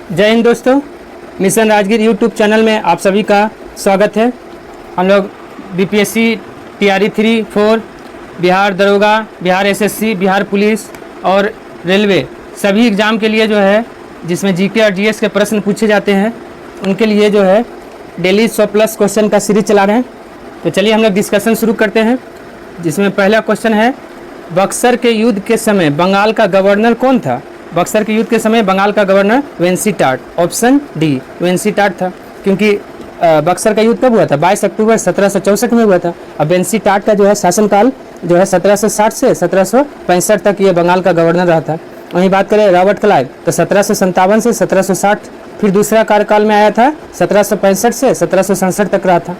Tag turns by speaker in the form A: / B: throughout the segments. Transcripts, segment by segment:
A: जय हिंद दोस्तों, mission Rajgir YouTube channel में आप सभी का स्वागत है। हम लोग बीपीएससी टीआरई 3, 4, बिहार दरोगा, बिहार एसएससी, बिहार पुलिस और रेलवे सभी एग्ज़ाम के लिए जो है जिसमें जीके और जीएस के प्रश्न पूछे जाते हैं उनके लिए जो है डेली 100+ क्वेश्चन का सीरीज चला रहे हैं। तो चलिए हम लोग डिस्कशन शुरू करते हैं, जिसमें पहला क्वेश्चन है बक्सर के युद्ध के समय बंगाल का गवर्नर कौन था। बक्सर के युद्ध के समय बंगाल का गवर्नर वेंसीटाट, ऑप्शन डी वेंसीटाट था, क्योंकि बक्सर का युद्ध कब हुआ था? 22 अक्टूबर 1764 में हुआ था। अब वेंसीटाट का जो है शासनकाल जो है 1760 से 1765 तक ये बंगाल का गवर्नर रहा था। वहीं बात करें रॉबर्ट क्लाइव तो 1757 से 1760, फिर दूसरा कार्यकाल में आया था 1765 से 1767 तक रहा था।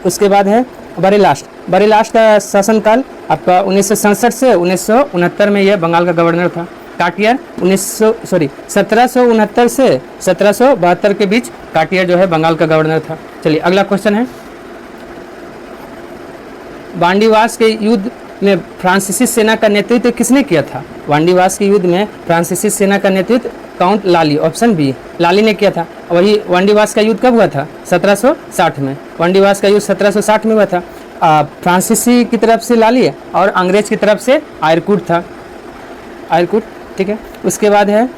A: उसके बाद है बरेलास्ट का शासनकाल आपका 1967 से 1969 में यह बंगाल का गवर्नर था। काटियर 1769 से 1772 के बीच काटियर जो है बंगाल का गवर्नर था। चलिए अगला क्वेश्चन है, वांडीवास के युद्ध में फ्रांसीसी सेना का नेतृत्व किसने किया था? वांडीवास के युद्ध में फ्रांसीसी सेना का नेतृत्व काउंट लाली, ऑप्शन बी लाली ने किया था। वही वांडीवास का युद्ध कब हुआ था? 1760 में। वांडीवास का युद्ध 1760 में हुआ था। फ्रांसीसी की तरफ से लाली और अंग्रेज की तरफ से आयरकूट था, आयरकूट, ठीक है। उसके बाद है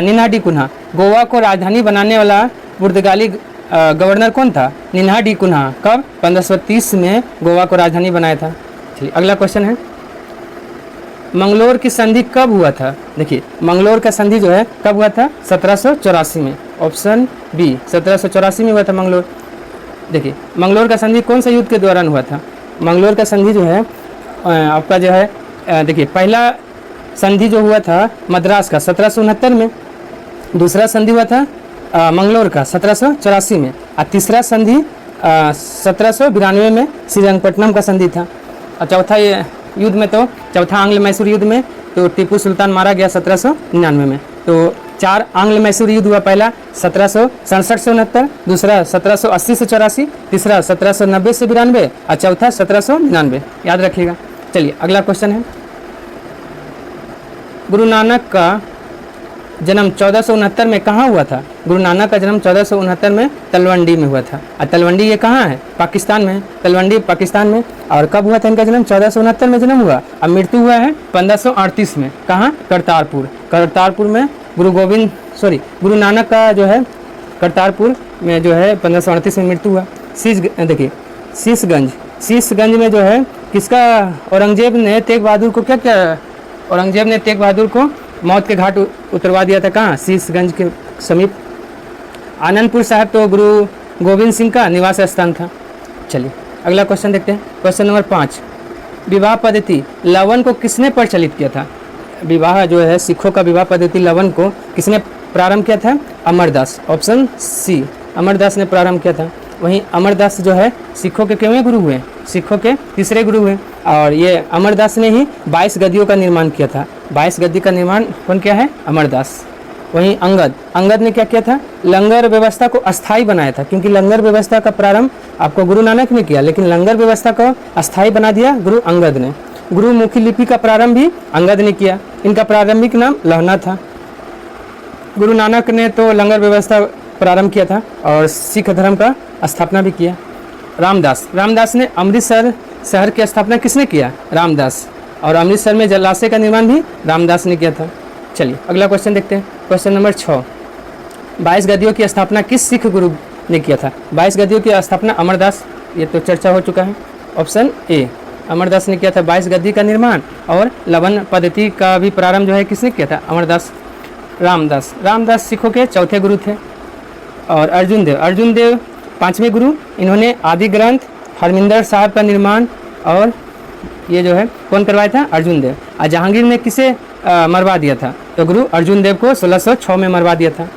A: निन्हा डी कुन्हा, गोवा को राजधानी बनाने वाला पुर्तगाली गवर्नर कौन था? निन्हा डी कुन्हा। कब? 1530 में गोवा को राजधानी बनाया था। चलिए अगला क्वेश्चन है, मंगलोर की संधि कब हुआ था? देखिए मंगलोर का संधि जो है कब हुआ था? 1784 में, ऑप्शन बी 1784 में हुआ था मंगलोर। देखिए मंगलोर का संधि कौन सा युद्ध के दौरान हुआ था? मंगलोर का संधि जो है आपका जो है देखिए पहला संधि जो हुआ था मद्रास का 1769 में, दूसरा संधि हुआ था मंगलोर का 1784 में, और तीसरा संधि 1792 में श्रीरंगपट्टनम का संधि था। और चौथा ये युद्ध में तो चौथा आंग्ल मैसूर युद्ध में तो टीपू सुल्तान मारा गया 1799 में। तो 4 आंग्ल मैसूर युद्ध हुआ, पहला 1767 से 69, दूसरा 1780 से 84, तीसरा 1790 से 92 और चौथा 1799, याद रखिएगा। चलिए अगला क्वेश्चन है, गुरु नानक का जन्म 1469 में कहाँ हुआ था? गुरु नानक का जन्म 1469 में तलवंडी में हुआ था। और तलवंडी ये कहाँ है? पाकिस्तान में है। तलवंडी पाकिस्तान में। और कब हुआ था इनका जन्म? 1469 में जन्म हुआ। अब मृत्यु हुआ है 1538 में। कहाँ? करतारपुर। करतारपुर में गुरु नानक का जो है करतारपुर में जो है 1538 में मृत्यु हुआ। देखिए शीशगंज में जो है किसका औरंगजेब ने तेग बहादुर को क्या क्या औरंगजेब ने तेग बहादुर को मौत के घाट उतरवा दिया था। कहाँ? शीशगंज के समीप। आनंदपुर साहब तो गुरु गोविंद सिंह का निवास स्थान था। चलिए अगला क्वेश्चन देखते हैं, क्वेश्चन नंबर 5, विवाह पद्धति लवन को किसने प्रचलित किया था? विवाह जो है सिखों का विवाह पद्धति लवन को किसने प्रारंभ किया था? अमरदास, ऑप्शन सी अमरदास ने प्रारंभ किया था। वहीं अमरदास जो है सिखों के कितने गुरु हुए? सिखों के तीसरे गुरु हुए। और ये अमरदास ने ही 22 गद्दियों का निर्माण किया था। 22 गद्दी का निर्माण कौन किया है? अमरदास। वहीं अंगद ने क्या किया था? लंगर व्यवस्था को अस्थायी बनाया था, क्योंकि लंगर व्यवस्था का प्रारंभ आपको गुरु नानक ने किया, लेकिन लंगर व्यवस्था को अस्थायी बना दिया गुरु अंगद ने। गुरुमुखी लिपि का प्रारंभ भी अंगद ने किया। इनका प्रारंभिक नाम लहना था। गुरु नानक ने तो लंगर व्यवस्था प्रारंभ किया था और सिख धर्म का स्थापना भी किया। रामदास ने अमृतसर शहर की स्थापना किसने किया? रामदास। और अमृतसर में जलाशय का निर्माण भी रामदास ने किया था। चलिए अगला क्वेश्चन देखते हैं, क्वेश्चन नंबर 6, 22 गद्दियों की स्थापना किस सिख गुरु ने किया था? 22 गद्दियों की स्थापना अमरदास, ये तो चर्चा हो चुका है, ऑप्शन ए अमरदास ने किया था 22 गद्दी का निर्माण। और लवन पद्धति का भी प्रारंभ जो है किसने किया था? अमरदास। रामदास सिखों के चौथे गुरु थे। और अर्जुन देव 5वें गुरु। इन्होंने आदि ग्रंथ हरमिंदर साहब का निर्माण और ये जो है कौन करवाया था? अर्जुन देव। और जहांगीर ने किसे मरवा दिया था? तो गुरु अर्जुन देव को 1606 में मरवा दिया था।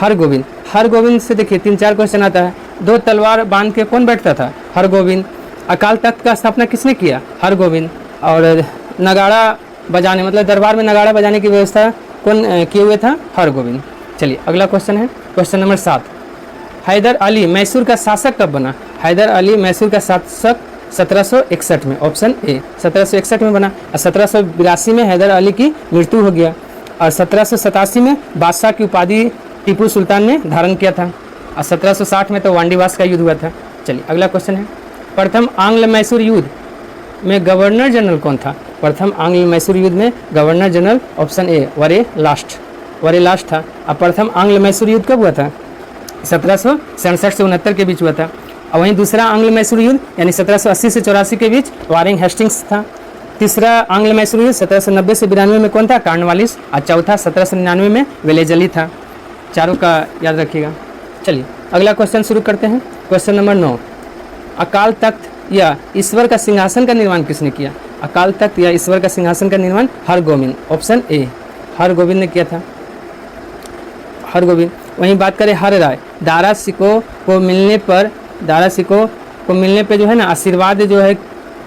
A: हरगोविंद से देखिए 3-4 क्वेश्चन आता है। 2 तलवार बांध के कौन बैठता था? हरगोविंद। अकाल तख्त का स्थापना किसने किया? हरगोविंद। और नगाड़ा बजाने मतलब दरबार में नगाड़ा बजाने की व्यवस्था कौन किए हुए था? हरगोविंद। चलिए अगला क्वेश्चन है, क्वेश्चन नंबर 7, हैदर अली मैसूर का शासक कब बना? हैदर अली मैसूर का शासक 1761 में, ऑप्शन ए 1761 में बना। और 1782 में हैदर अली की मृत्यु हो गया। और 1787 में बादशाह की उपाधि टीपू सुल्तान ने धारण किया था। और 1760 में तो वांडीवास का युद्ध हुआ था। चलिए अगला क्वेश्चन है, प्रथम आंग्ल मैसूर युद्ध में गवर्नर जनरल कौन था? प्रथम आंग्ल मैसूर युद्ध में गवर्नर जनरल ऑप्शन ए वरे लास्ट था। और प्रथम आंग्ल मैसूर युद्ध कब हुआ था? 1767 से 69 के बीच हुआ था। और वहीं दूसरा आंग्ल मैसूर युद्ध यानी 1780 से 84 के बीच वारिंग हेस्टिंग्स था। तीसरा आंग्ल मैसूर युद्ध 1790 से 92 में कौन था? कॉर्नवालिस। और चौथा 1799 में वेलेजली था। चारों का याद रखिएगा। चलिए अगला क्वेश्चन शुरू करते हैं। क्वेश्चन नंबर 9, अकाल तख्त या ईश्वर का सिंहासन का निर्माण किसने किया? अकाल तख्त या ईश्वर का सिंहासन का निर्माण हरगोविंद, ऑप्शन ए हरगोविंद ने किया था। हरगोविंद। वहीं बात करें हर राय, दारा सिकों को मिलने पे जो है ना आशीर्वाद जो है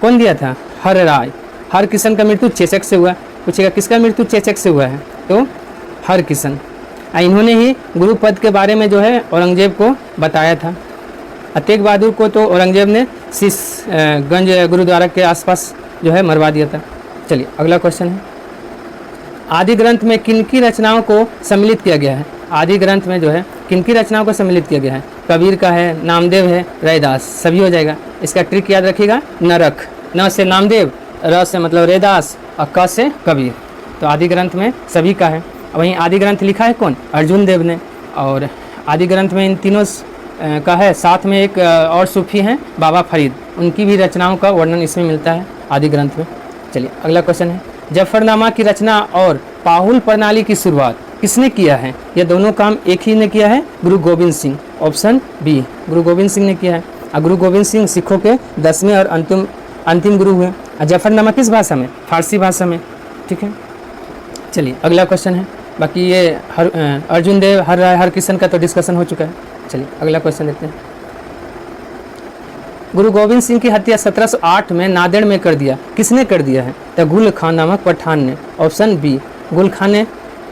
A: कौन दिया था? हर राय। हर किशन का मृत्यु चेचक से हुआ। पूछेगा किसका मृत्यु चेचक से हुआ है? तो हर किशन। इन्होंने ही गुरु पद के बारे में जो है औरंगजेब को बताया था। तेग बहादुर को तो औरंगजेब ने गंज गुरुद्वारा के आसपास जो है मरवा दिया था। चलिए अगला क्वेश्चन है, आदि ग्रंथ में किनकी रचनाओं को सम्मिलित किया गया है? आदि ग्रंथ में जो है किनकी रचनाओं को सम्मिलित किया गया है? कबीर का है, नामदेव है, रैदास, सभी हो जाएगा। इसका ट्रिक याद रखिएगा, नरक, न से नामदेव, र से मतलब रैदास और क से कबीर। तो आदि ग्रंथ में सभी का है। वहीं आदि ग्रंथ लिखा है कौन? अर्जुन देव ने। और आदि ग्रंथ में इन तीनों का है, साथ में एक और सूफी हैं बाबा फरीद, उनकी भी रचनाओं का वर्णन इसमें मिलता है आदि ग्रंथ में। चलिए अगला क्वेश्चन है, जफरनामा की रचना और पाहुल प्रणाली की शुरुआत किसने किया है? ये दोनों काम एक ही ने किया है, गुरु गोविंद सिंह, ऑप्शन बी गुरु गोविंद सिंह ने किया है। और गुरु गोविंद सिंह सिखों के 10वें और अंतिम गुरु हुए। और जफरनामा किस भाषा में? फारसी भाषा में। ठीक है, चलिए अगला क्वेश्चन है। बाकी ये अर्जुन देव, हर राय, हर किशन का तो डिस्कशन हो चुका है। चलिए अगला क्वेश्चन देखते हैं, गुरु गोविंद सिंह की हत्या 1708 में नांदेड़ में कर दिया, किसने कर दिया है? तो गुल खान नामक पठान ने, ऑप्शन बी गुल खान ने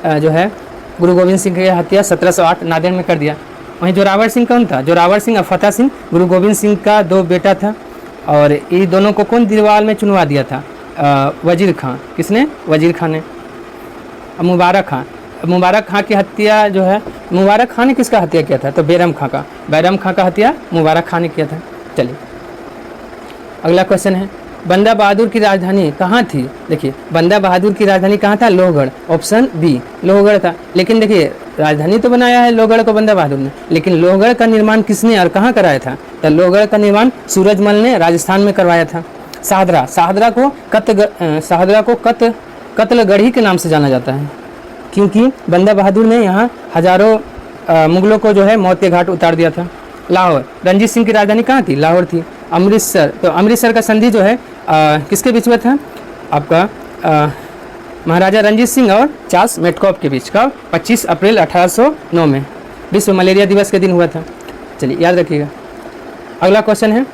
A: जो है गुरु गोविंद सिंह की हत्या 1708 नांदेड़ में कर दिया। वहीं जोरावर सिंह कौन था? जोरावर सिंह और फतेह सिंह गुरु गोविंद सिंह का 2 बेटा था। और ये दोनों को कौन दीवार में चुनवा दिया था? वजीर खान। किसने? वजीर खान ने। मुबारक खां की हत्या जो है, मुबारक खां ने किसका हत्या किया था? तो बैरम खां का हत्या मुबारक खां ने किया था। चलिए अगला क्वेश्चन है, बंदा बहादुर की राजधानी कहाँ थी? देखिए बंदा बहादुर की राजधानी कहाँ था? लोहगढ़, ऑप्शन बी लोहगढ़ था। लेकिन देखिए राजधानी तो बनाया है लोहगढ़ को बंदा बहादुर ने, लेकिन लोहगढ़ का निर्माण किसने और कहाँ कराया था? तो लोहगढ़ का निर्माण सूरजमल ने राजस्थान में करवाया था। शाहदरा को कत्लगढ़ी के नाम से जाना जाता है, क्योंकि बंदा बहादुर ने यहाँ हजारों मुगलों को जो है मौत के घाट उतार दिया था। लाहौर, रंजीत सिंह की राजधानी कहाँ थी? लाहौर थी। अमृतसर, तो अमृतसर का संधि जो है किसके बीच में था? आपका महाराजा रंजीत सिंह और चार्ल्स मेटकॉफ के बीच। कब? 25 अप्रैल 1809 में, विश्व मलेरिया दिवस के दिन हुआ था। चलिए याद रखिएगा। अगला क्वेश्चन है,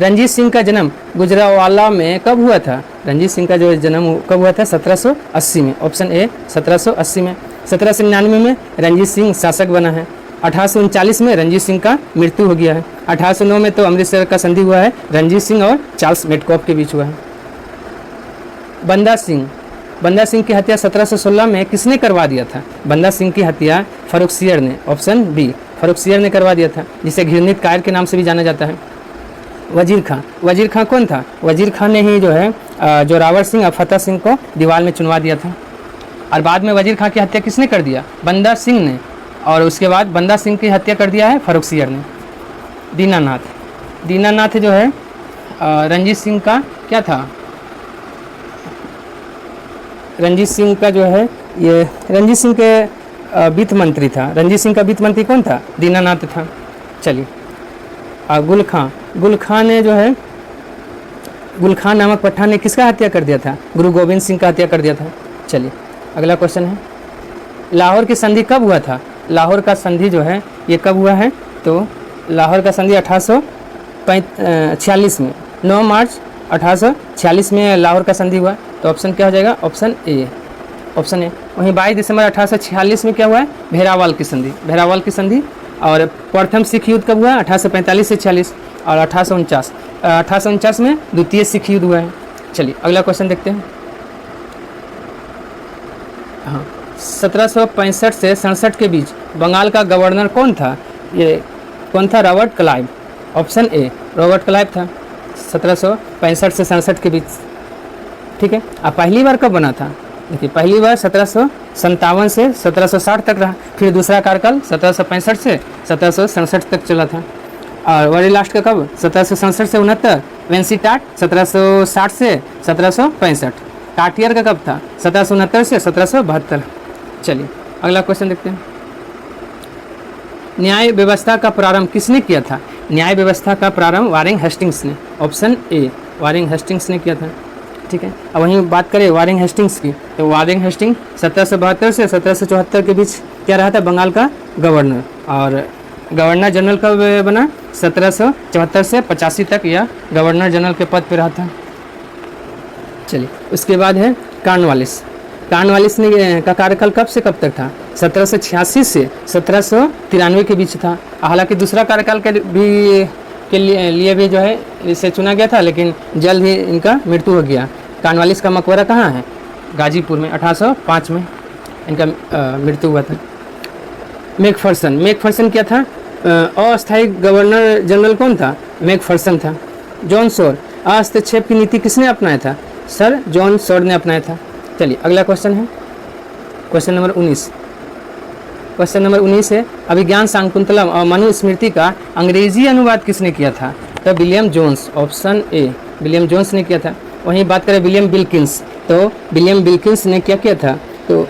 A: रंजीत सिंह का जन्म गुजरावाला में कब हुआ था? रंजीत सिंह का जो जन्म कब हुआ था? 1780 में, ऑप्शन ए 1780 में। 1799 में रंजीत सिंह शासक बना है। 1839 में रंजीत सिंह का मृत्यु हो गया है। 1809 में तो अमृतसर का संधि हुआ है, रंजीत सिंह और चार्ल्स मेटकॉफ के बीच हुआ है। बंदा सिंह की हत्या 1716 में किसने करवा दिया था? बंदा सिंह की हत्या फर्रुखसियर ने, ऑप्शन बी फर्रुखसियर ने करवा दिया था, जिसे घृणित कायर के नाम से भी जाना जाता है। वजीर खां कौन था? वजीर खां ने ही जो है जोरावर सिंह और फतेह सिंह को दीवार में चुनवा दिया था। और बाद में वजीर खां की हत्या किसने कर दिया? बंदा सिंह ने। और उसके बाद बंदा सिंह की हत्या कर दिया है फर्रुखसियर ने। दीनानाथ जो है रंजीत सिंह का क्या था? रंजीत सिंह का जो है ये रंजीत सिंह के वित्त मंत्री था। रंजीत सिंह का वित्त मंत्री कौन था? दीनानाथ था। चलिए गुल खान ने जो है गुल खान नामक पठान ने किसका हत्या कर दिया था? गुरु गोविंद सिंह का हत्या कर दिया था। चलिए अगला क्वेश्चन है, लाहौर की संधि कब हुआ था? लाहौर का संधि जो है ये कब हुआ है? तो लाहौर का संधि 1846 में, 9 मार्च 1846 में लाहौर का संधि हुआ। तो ऑप्शन क्या हो जाएगा? Option A. वहीं 22 दिसंबर 1846 में क्या हुआ है? भेरावाल की संधि। और प्रथम सिख युद्ध कब हुआ? 1845 से 46। और 1849 में द्वितीय सिख युद्ध हुआ है। चलिए अगला क्वेश्चन देखते हैं। हाँ, 1765 से 67 के बीच बंगाल का गवर्नर कौन था? ये कौन था? Robert Clive. Option A Robert Clive था 1765 से 67 के बीच। ठीक है। अब पहली बार कब बना था? देखिए पहली बार 1757 से 1760 तक रहा, फिर दूसरा कार्यकाल 1765 से 1767 तक चला था, और वही लास्ट का कब? 1767 से 69। वेंसी टाट 1760 से 1765। टाटियर का कब था? 1769 से 1772। चलिए अगला क्वेश्चन देखते हैं। न्याय व्यवस्था का प्रारंभ किसने किया था? न्याय व्यवस्था का प्रारंभ वारेन हेस्टिंग्स ने। ऑप्शन ए वारेन हेस्टिंग्स ने किया था। ठीक है। अब वहीं बात करें वारेन हेस्टिंग्स की, तो वारेन हेस्टिंग 1772 से 1774 के बीच क्या रहा था? बंगाल का गवर्नर। और गवर्नर जनरल कब बना? 1774 से 85 तक यह गवर्नर जनरल के पद पर रहा था। चलिए उसके बाद है कॉर्नवालिस। कॉर्नवालिस ने का कार्यकाल कब से कब तक था? 1786 से 1793 के बीच था। हालांकि दूसरा कार्यकाल के लिए भी जो है इसे चुना गया था, लेकिन जल्द ही इनका मृत्यु हो गया। कॉर्नवालिस का मकबरा कहाँ है? गाजीपुर में। 1805 में इनका मृत्यु हुआ था। मैकफर्सन क्या था? अस्थायी गवर्नर जनरल कौन था? मैकफर्सन था। जॉन शोर हस्तक्षेप की नीति किसने अपनाया था? सर जॉन शोर ने अपनाया था। चलिए अगला क्वेश्चन है क्वेश्चन नंबर 19। क्वेश्चन नंबर 19 है अभिज्ञान शाकुंतलम और मनुस्मृति का अंग्रेजी अनुवाद किसने किया था? तो William Jones. Option A William Jones ने किया था। वहीं बात करें विलियम विल्किंस, तो विलियम विल्किंस ने क्या किया था? तो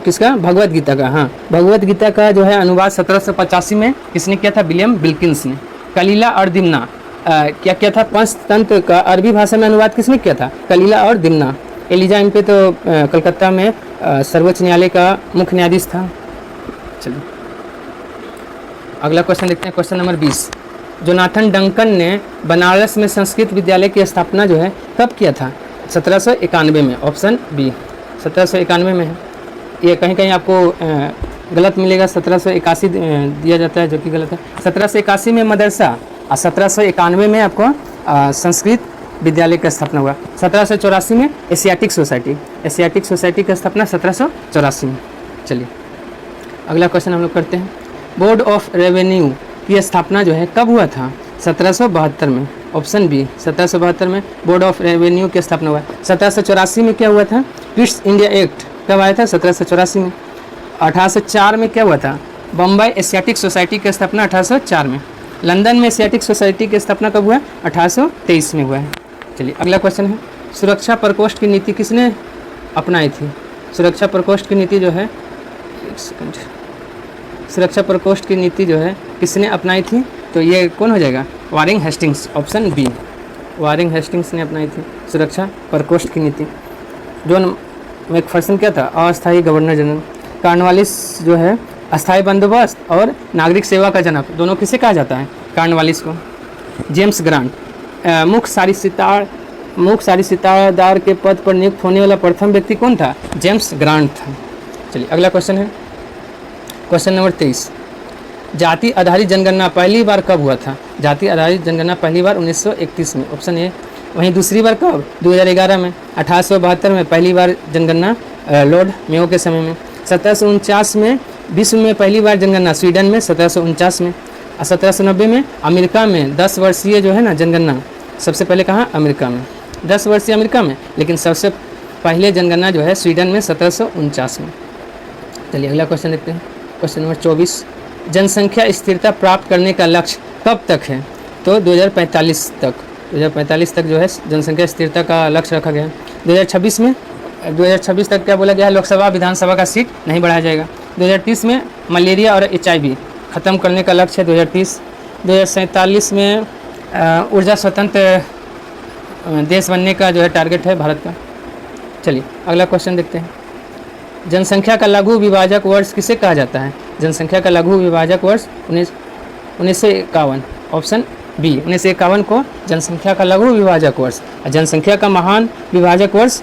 A: किसका? भगवत गीता का। हाँ, भगवत गीता का जो है अनुवाद 1785 में किसने किया था? विलियम विल्किंस ने। कलीला और दिमना क्या किया था? पंचतंत्र का अरबी भाषा में अनुवाद किसने किया था? कलीला और दिमना। एलिजा इन पे तो कलकत्ता में सर्वोच्च न्यायालय का मुख्य न्यायाधीश था। चलिए अगला क्वेश्चन देखते हैं क्वेश्चन नंबर 20। जोनाथन डंकन ने बनारस में संस्कृत विद्यालय की स्थापना जो है कब किया था? 1791 में। ऑप्शन बी 1791 में है। ये कहीं कहीं आपको गलत मिलेगा, 1781 दिया जाता है जो कि गलत है। 1781 में मदरसा और 1791 में आपको संस्कृत विद्यालय का स्थापना हुआ। 1784 में एशियाटिक सोसाइटी का स्थापना 1784 में। चलिए अगला क्वेश्चन हम लोग करते हैं। बोर्ड ऑफ रेवेन्यू की स्थापना जो है कब हुआ था? 1772 में। ऑप्शन बी 1772 में बोर्ड ऑफ रेवेन्यू की स्थापना हुआ। 1784 में क्या हुआ था? ईस्ट इंडिया एक्ट कब आया था? 1784 में। 1804 में क्या हुआ था? बम्बई एशियाटिक सोसाइटी की स्थापना 1804 में। लंदन में एशियाटिक सोसाइटी की स्थापना कब हुआ? 1823 में हुआ है। चलिए अगला क्वेश्चन है सुरक्षा प्रकोष्ठ की नीति किसने अपनाई थी? सुरक्षा प्रकोष्ठ की नीति जो है, एक सेकंड, सुरक्षा प्रकोष्ठ की नीति जो है किसने अपनाई थी? तो ये कौन हो जाएगा? Warren Hastings. Option B Warren Hastings ने अपनाई थी सुरक्षा प्रकोष्ठ की नीति। जॉन मैकफर्सन क्या था? अस्थायी गवर्नर जनरल। कॉर्नवालिस जो है अस्थायी बंदोबस्त और नागरिक सेवा का जनक, दोनों किसे कहा जाता है? कॉर्नवालिस को। जेम्स ग्रांट मुख्य सारिस्तादार के पद पर नियुक्त होने वाला प्रथम व्यक्ति कौन था? जेम्स ग्रांट था। चलिए अगला क्वेश्चन है क्वेश्चन नंबर 23। जाति आधारित जनगणना पहली बार कब हुआ था? जाति आधारित जनगणना पहली बार 1931 में। Option A. वहीं दूसरी बार कब? 2011 में। 1872 में पहली बार जनगणना लॉर्ड मेयो के समय में। 1749 में विश्व में पहली बार जनगणना स्वीडन में 1749 में। 1790 में अमेरिका में 10 वर्षीय जो है ना जनगणना सबसे पहले कहाँ? अमेरिका में। 10 वर्षीय अमेरिका में, लेकिन सबसे पहले जनगणना जो है स्वीडन में 1749 में। चलिए अगला क्वेश्चन देखते हैं क्वेश्चन नंबर 24। जनसंख्या स्थिरता प्राप्त करने का लक्ष्य कब तक है? तो 2045 तक। 2045 तक जो है जनसंख्या स्थिरता का लक्ष्य रखा गया है। 2026 तक क्या बोला गया है? लोकसभा विधानसभा का सीट नहीं बढ़ाया जाएगा। 2030 में मलेरिया और HIV ख़त्म करने का लक्ष्य है 2030। 2047 में ऊर्जा स्वतंत्र देश बनने का जो है टारगेट है भारत का। चलिए अगला क्वेश्चन देखते हैं। जनसंख्या का लघु विभाजक वर्ष किसे कहा जाता है? जनसंख्या का लघु विभाजक वर्ष 1951। ऑप्शन बी 1951 को जनसंख्या का लघु विभाजक वर्ष। जनसंख्या का महान विभाजक वर्ष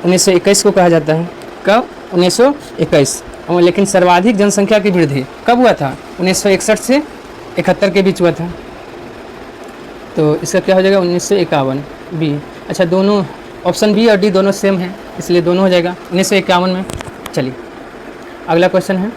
A: 1921 को कहा जाता है। कब? 1921। लेकिन सर्वाधिक जनसंख्या की वृद्धि कब हुआ था? 1961 से 71 के बीच हुआ था। तो इसका क्या हो जाएगा? 1951 बी। अच्छा, दोनों ऑप्शन बी और डी दोनों सेम है, इसलिए दोनों हो जाएगा 1951 में। चलिए अगला क्वेश्चन है,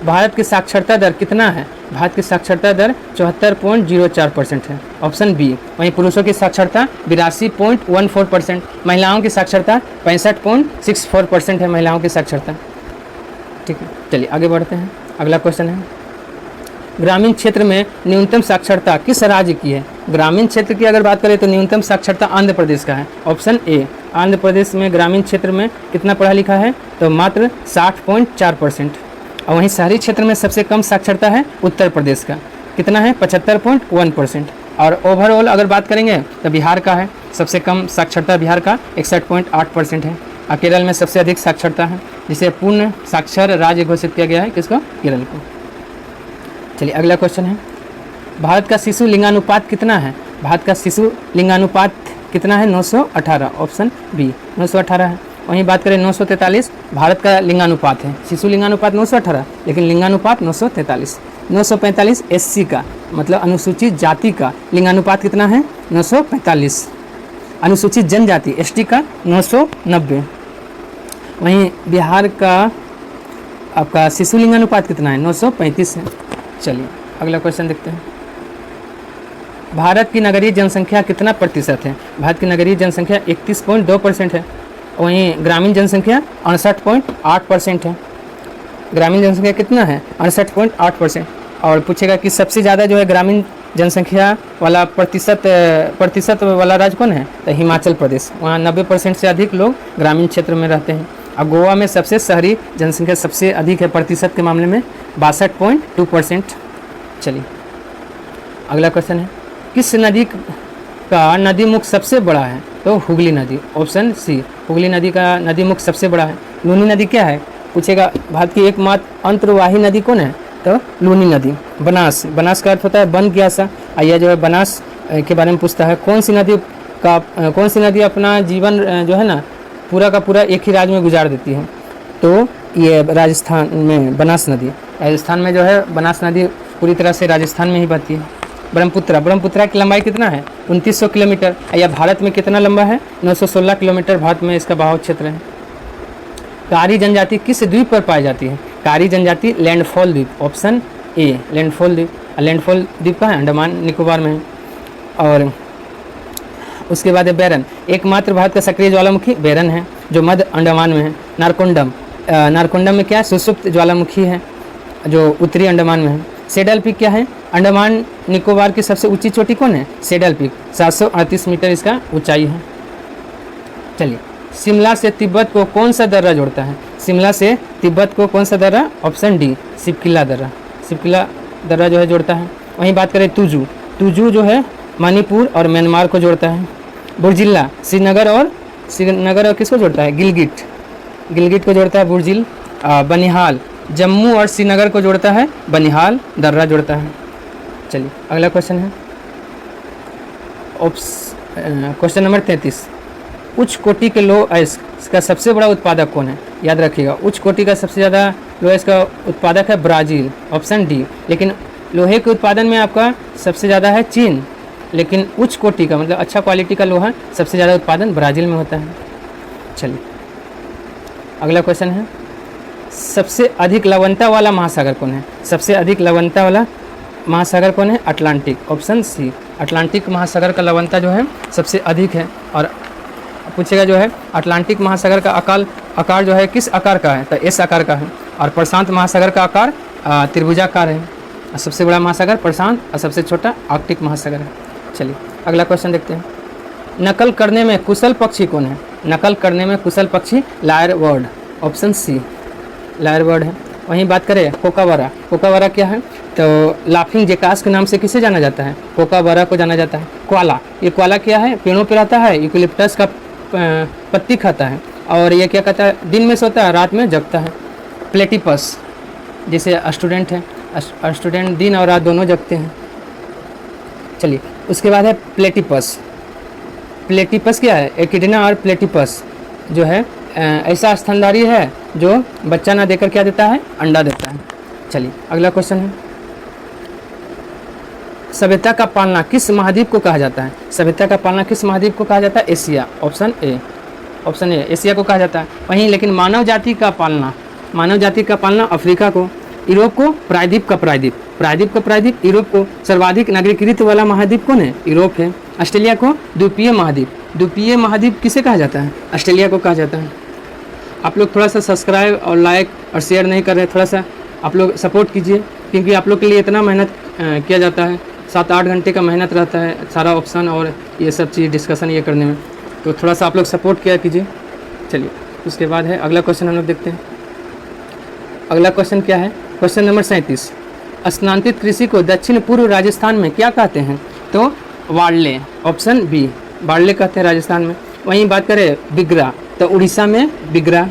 A: भारत की साक्षरता दर कितना है? भारत की साक्षरता दर 74.04% है, ऑप्शन बी। वहीं पुरुषों की साक्षरता 82.14%, महिलाओं की साक्षरता 65.64% है, महिलाओं की साक्षरता। ठीक है, चलिए आगे बढ़ते हैं। अगला क्वेश्चन है, ग्रामीण क्षेत्र में न्यूनतम साक्षरता किस राज्य की है? ग्रामीण क्षेत्र की अगर बात करें तो न्यूनतम साक्षरता आंध्र प्रदेश का है, ऑप्शन ए। आंध्र प्रदेश में ग्रामीण क्षेत्र में कितना पढ़ा लिखा है? तो मात्र 60.4%। और वहीं शहरी क्षेत्र में सबसे कम साक्षरता है उत्तर प्रदेश का, कितना है? 75.1%। और ओवरऑल अगर बात करेंगे तो बिहार का है, सबसे कम साक्षरता बिहार का 61.8% है। और केरल में सबसे अधिक साक्षरता है, जिसे पूर्ण साक्षर राज्य घोषित किया गया है, किसको? केरल को। चलिए अगला क्वेश्चन है, भारत का शिशु लिंगानुपात कितना है? भारत का शिशु लिंगानुपात कितना है? 918, ऑप्शन बी 918 है। वहीं बात करें 943 भारत का लिंगानुपात है, शिशु लिंगानुपात 918 लेकिन लिंगानुपात 943। 945 एससी का मतलब अनुसूचित जाति का लिंगानुपात कितना है? 945। अनुसूचित जनजाति एसटी का 990। वहीं बिहार का आपका शिशु लिंगानुपात कितना है? 935 है। चलिए अगला क्वेश्चन देखते हैं, भारत की नगरीय जनसंख्या कितना प्रतिशत है? भारत की नगरीय जनसंख्या 31.2% है। वहीं ग्रामीण जनसंख्या 68.8% है। ग्रामीण जनसंख्या कितना है? 68.8%। और पूछेगा कि सबसे ज़्यादा जो है ग्रामीण जनसंख्या वाला प्रतिशत वाला राज्य कौन है? तो हिमाचल प्रदेश, वहाँ 90% से अधिक लोग ग्रामीण क्षेत्र में रहते हैं। और गोवा में सबसे शहरी जनसंख्या सबसे अधिक है प्रतिशत के मामले में, 62.2%। चलिए अगला क्वेश्चन है, किस नदी का नदी मुख सबसे बड़ा है? तो हुगली नदी, ऑप्शन सी। हुगली नदी का नदी मुख सबसे बड़ा है। लूनी नदी क्या है? पूछेगा भारत की एकमात्र अंतर्वाही नदी कौन है? तो लूनी नदी। बनास, बनास का अर्थ होता है बन गया सा। यह जो है बनास के बारे में पूछता है, कौन सी नदी अपना जीवन जो है ना पूरा का पूरा एक ही राज्य में गुजार देती है? तो ये राजस्थान में बनास नदी, राजस्थान में जो है बनास नदी पूरी तरह से राजस्थान में ही बहती है। ब्रह्मपुत्रा की लंबाई कितना है? 2900 किलोमीटर। यह भारत में कितना लंबा है? 916 किलोमीटर भारत में इसका बहाव क्षेत्र है। कारी जनजाति किस द्वीप पर पाई जाती है? कारी जनजाति लैंडफॉल द्वीप, ऑप्शन ए लैंडफॉल द्वीप। लैंडफॉल द्वीप का है अंडमान निकोबार में है। और उसके बाद है बैरन, एकमात्र भारत का सक्रिय ज्वालामुखी बैरन है जो मध्य अंडमान में है। नारकोंडम में क्या है? सुषुप्त ज्वालामुखी है जो उत्तरी अंडमान में है। सेडल पीक क्या है? अंडमान निकोबार की सबसे ऊंची चोटी कौन है? सेडल पीक, 738 मीटर इसका ऊंचाई है। चलिए, शिमला से तिब्बत को कौन सा दर्रा जोड़ता है? शिमला से तिब्बत को कौन सा दर्रा? ऑप्शन डी सिपकिला दर्रा। सिपकिला दर्रा जो है जोड़ता है। वहीं बात करें तुजू जो है मणिपुर और म्यांमार को जोड़ता है। बुर्जिल्ला श्रीनगर और किसको जोड़ता है? गिलगिट को जोड़ता है बुर्जिल। बनिहाल जम्मू और श्रीनगर को जोड़ता है, बनिहाल दर्रा जोड़ता है। चलिए अगला क्वेश्चन है, क्वेश्चन नंबर 33, उच्च कोटि के लौह अयस्क का सबसे बड़ा उत्पादक कौन है? याद रखिएगा, उच्च कोटि का सबसे ज़्यादा लौह अयस्क का उत्पादक है ब्राज़ील, ऑप्शन डी। लेकिन लोहे के उत्पादन में आपका सबसे ज़्यादा है चीन, लेकिन उच्च कोटि का मतलब अच्छा क्वालिटी का लोहा सबसे ज़्यादा उत्पादन ब्राज़ील में होता है। चलिए अगला क्वेश्चन है, सबसे अधिक लवणता वाला महासागर कौन है? सबसे अधिक लवणता वाला महासागर कौन है? Atlantic, option C. अटलांटिक महासागर का लवणता जो है सबसे अधिक है। और पूछेगा जो है अटलांटिक महासागर का आकार जो है किस आकार का है? तो एस आकार का है। और प्रशांत महासागर का आकार त्रिभुजाकार है। सबसे बड़ा महासागर प्रशांत और सबसे छोटा आर्कटिक महासागर है। चलिए अगला क्वेश्चन देखते हैं, नकल करने में कुशल पक्षी कौन है? नकल करने में कुशल पक्षी lyrebird, option C lyrebird है। वहीं बात करें कोकावारा क्या है? तो लाफिंग जेकास के नाम से किसे जाना जाता है? कोकावारा को जाना जाता है। क्वाला, ये क्वाला क्या है? पेड़ों पर रहता है, यूकेलिप्टस का पत्ती खाता है। और ये क्या कहता है? दिन में सोता है, रात में जगता है। प्लेटिपस जैसे स्टूडेंट है, स्टूडेंट दिन और रात दोनों जगते हैं। चलिए उसके बाद है प्लेटिपस। प्लेटिपस क्या है? एकिडना और प्लेटिपस जो है ऐसा स्तनधारी है जो बच्चा ना देकर क्या देता है? अंडा देता है। चलिए अगला क्वेश्चन है, सभ्यता का पालना किस महाद्वीप को कहा जाता है? सभ्यता का पालना किस महाद्वीप को कहा जाता है? एशिया, ऑप्शन ए एशिया को कहा जाता है। वहीं लेकिन मानव जाति का पालना मानव जाति का पालना अफ्रीका को, यूरोप को प्रायद्वीप का प्रायद्वीप, प्रायद्वीप का प्रायद्वीप यूरोप को, सर्वाधिक नागरिकीकृत वाला महाद्वीप कौन है? यूरोप है। ऑस्ट्रेलिया को द्वीपीय महाद्वीप, द्वीपीय महाद्वीप किसे कहा जाता है? ऑस्ट्रेलिया को कहा जाता है। आप लोग थोड़ा सा सब्सक्राइब और लाइक और शेयर नहीं कर रहे, थोड़ा सा आप लोग सपोर्ट कीजिए, क्योंकि आप लोग के लिए इतना मेहनत किया जाता है, 7-8 घंटे का मेहनत रहता है सारा ऑप्शन और ये सब चीज़ डिस्कशन ये करने में, तो थोड़ा सा आप लोग सपोर्ट किया कीजिए। चलिए उसके बाद है अगला क्वेश्चन हम लोग देखते हैं। अगला क्वेश्चन क्या है? क्वेश्चन नंबर 37, स्थानांतरित कृषि को दक्षिण पूर्व राजस्थान में क्या कहते हैं? तो वाड़ले, ऑप्शन बी, वाड़ले कहते हैं राजस्थान में। वहीं बात करें बिगरा, तो उड़ीसा में बिगरा,